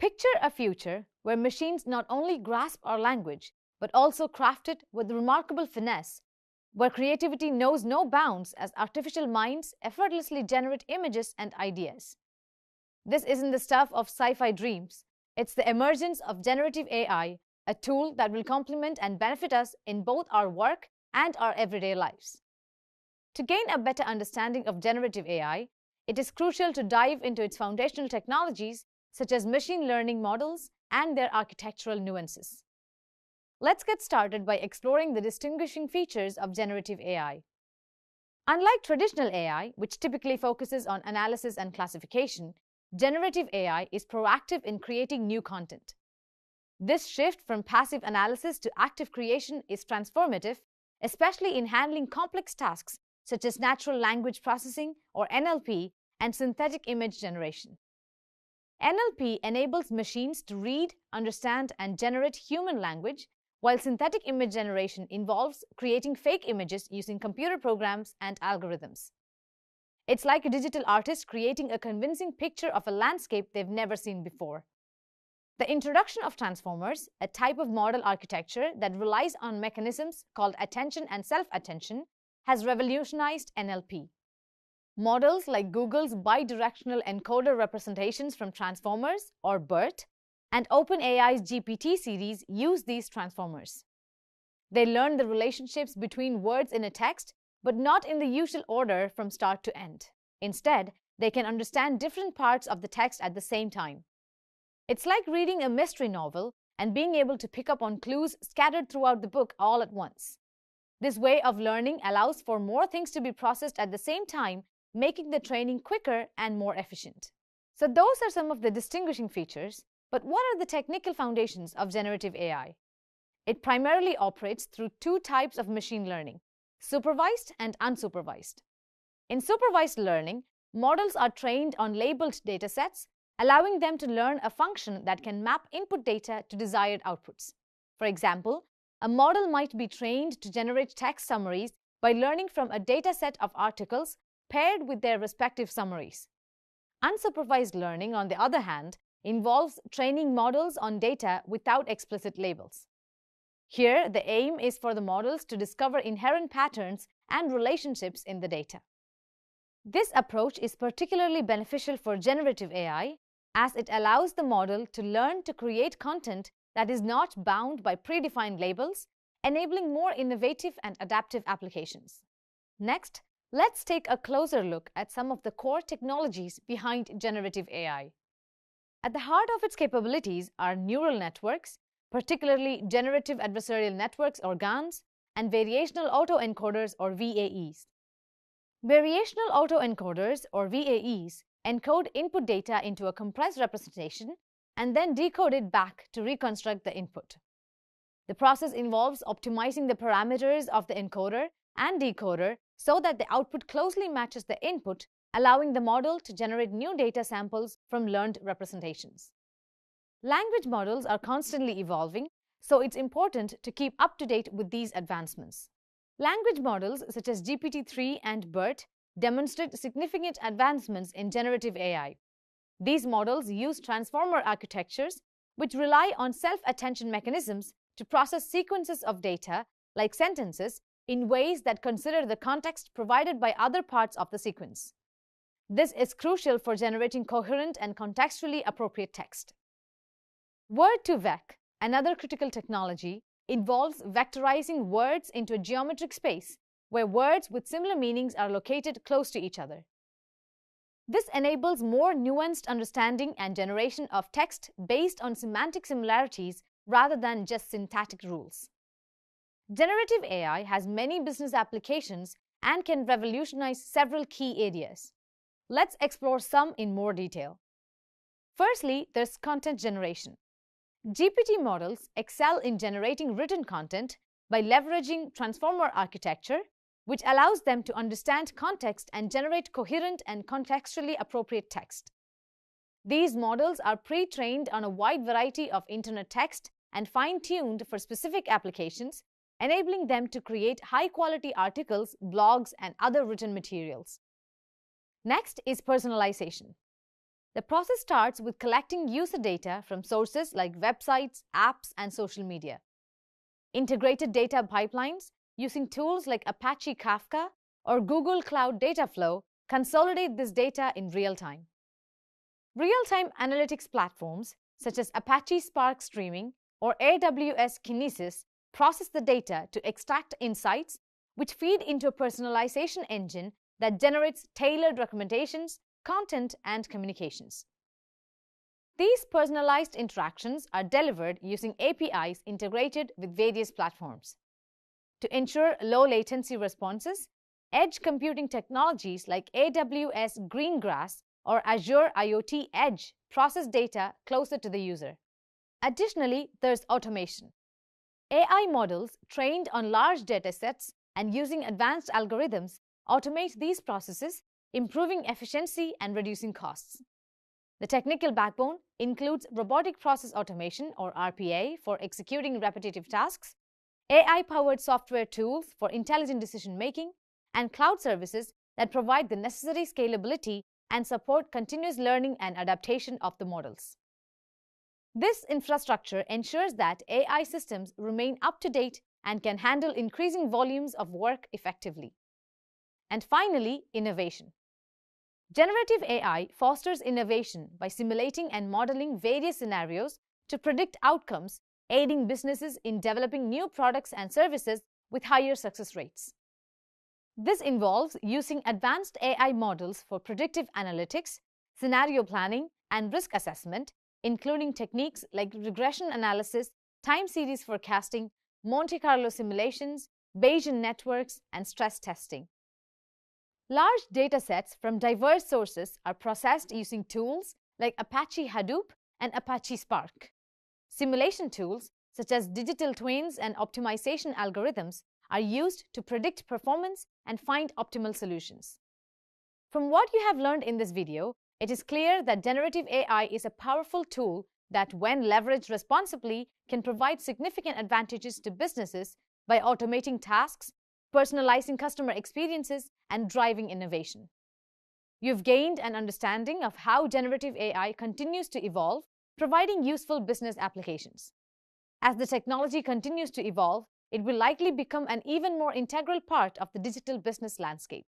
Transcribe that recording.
Picture a future where machines not only grasp our language, but also craft it with remarkable finesse, where creativity knows no bounds as artificial minds effortlessly generate images and ideas. This isn't the stuff of sci-fi dreams. It's the emergence of generative AI, a tool that will complement and benefit us in both our work and our everyday lives. To gain a better understanding of generative AI, it is crucial to dive into its foundational technologies such as machine learning models and their architectural nuances. Let's get started by exploring the distinguishing features of generative AI. Unlike traditional AI, which typically focuses on analysis and classification, generative AI is proactive in creating new content. This shift from passive analysis to active creation is transformative, especially in handling complex tasks such as natural language processing or NLP and synthetic image generation. NLP enables machines to read, understand, and generate human language, while synthetic image generation involves creating fake images using computer programs and algorithms. It's like a digital artist creating a convincing picture of a landscape they've never seen before. The introduction of transformers, a type of model architecture that relies on mechanisms called attention and self-attention, has revolutionized NLP. Models like Google's bidirectional encoder representations from transformers, or BERT, and OpenAI's GPT series use these transformers. They learn the relationships between words in a text, but not in the usual order from start to end. Instead, they can understand different parts of the text at the same time. It's like reading a mystery novel and being able to pick up on clues scattered throughout the book all at once. This way of learning allows for more things to be processed at the same time, making the training quicker and more efficient. So those are some of the distinguishing features, but what are the technical foundations of generative AI? It primarily operates through two types of machine learning: supervised and unsupervised. In supervised learning, models are trained on labeled datasets, allowing them to learn a function that can map input data to desired outputs. For example, a model might be trained to generate text summaries by learning from a dataset of articles paired with their respective summaries. Unsupervised learning, on the other hand, involves training models on data without explicit labels. Here, the aim is for the models to discover inherent patterns and relationships in the data. This approach is particularly beneficial for generative AI, as it allows the model to learn to create content that is not bound by predefined labels, enabling more innovative and adaptive applications. Next, let's take a closer look at some of the core technologies behind generative AI. At the heart of its capabilities are neural networks, particularly generative adversarial networks or GANs, and variational autoencoders or VAEs. Variational autoencoders or VAEs encode input data into a compressed representation and then decode it back to reconstruct the input. The process involves optimizing the parameters of the encoder and decoder so that the output closely matches the input, allowing the model to generate new data samples from learned representations. Language models are constantly evolving, so it's important to keep up to date with these advancements. Language models such as GPT-3 and BERT demonstrate significant advancements in generative AI. These models use transformer architectures, which rely on self-attention mechanisms to process sequences of data, like sentences, in ways that consider the context provided by other parts of the sequence. This is crucial for generating coherent and contextually appropriate text. Word2Vec, another critical technology, involves vectorizing words into a geometric space where words with similar meanings are located close to each other. This enables more nuanced understanding and generation of text based on semantic similarities rather than just syntactic rules. Generative AI has many business applications and can revolutionize several key areas. Let's explore some in more detail. Firstly, there's content generation. GPT models excel in generating written content by leveraging transformer architecture, which allows them to understand context and generate coherent and contextually appropriate text. These models are pre-trained on a wide variety of internet text and fine-tuned for specific applications, enabling them to create high-quality articles, blogs, and other written materials. Next is personalization. The process starts with collecting user data from sources like websites, apps, and social media. Integrated data pipelines using tools like Apache Kafka or Google Cloud Dataflow consolidate this data in real time. Real-time analytics platforms such as Apache Spark Streaming or AWS Kinesis process the data to extract insights which feed into a personalization engine that generates tailored recommendations, content, and communications. These personalized interactions are delivered using APIs integrated with various platforms. To ensure low-latency responses, edge computing technologies like AWS Greengrass or Azure IoT Edge process data closer to the user. Additionally, there's automation. AI models trained on large datasets and using advanced algorithms automate these processes, improving efficiency and reducing costs. The technical backbone includes robotic process automation or RPA for executing repetitive tasks, AI-powered software tools for intelligent decision-making, and cloud services that provide the necessary scalability and support continuous learning and adaptation of the models. This infrastructure ensures that AI systems remain up-to-date and can handle increasing volumes of work effectively. And finally, innovation. Generative AI fosters innovation by simulating and modeling various scenarios to predict outcomes, aiding businesses in developing new products and services with higher success rates. This involves using advanced AI models for predictive analytics, scenario planning, and risk assessment, including techniques like regression analysis, time series forecasting, Monte Carlo simulations, Bayesian networks, and stress testing. Large datasets from diverse sources are processed using tools like Apache Hadoop and Apache Spark. Simulation tools such as digital twins and optimization algorithms are used to predict performance and find optimal solutions. From what you have learned in this video, it is clear that generative AI is a powerful tool that, when leveraged responsibly, can provide significant advantages to businesses by automating tasks, personalizing customer experiences, and driving innovation. You've gained an understanding of how generative AI continues to evolve, providing useful business applications. As the technology continues to evolve, it will likely become an even more integral part of the digital business landscape.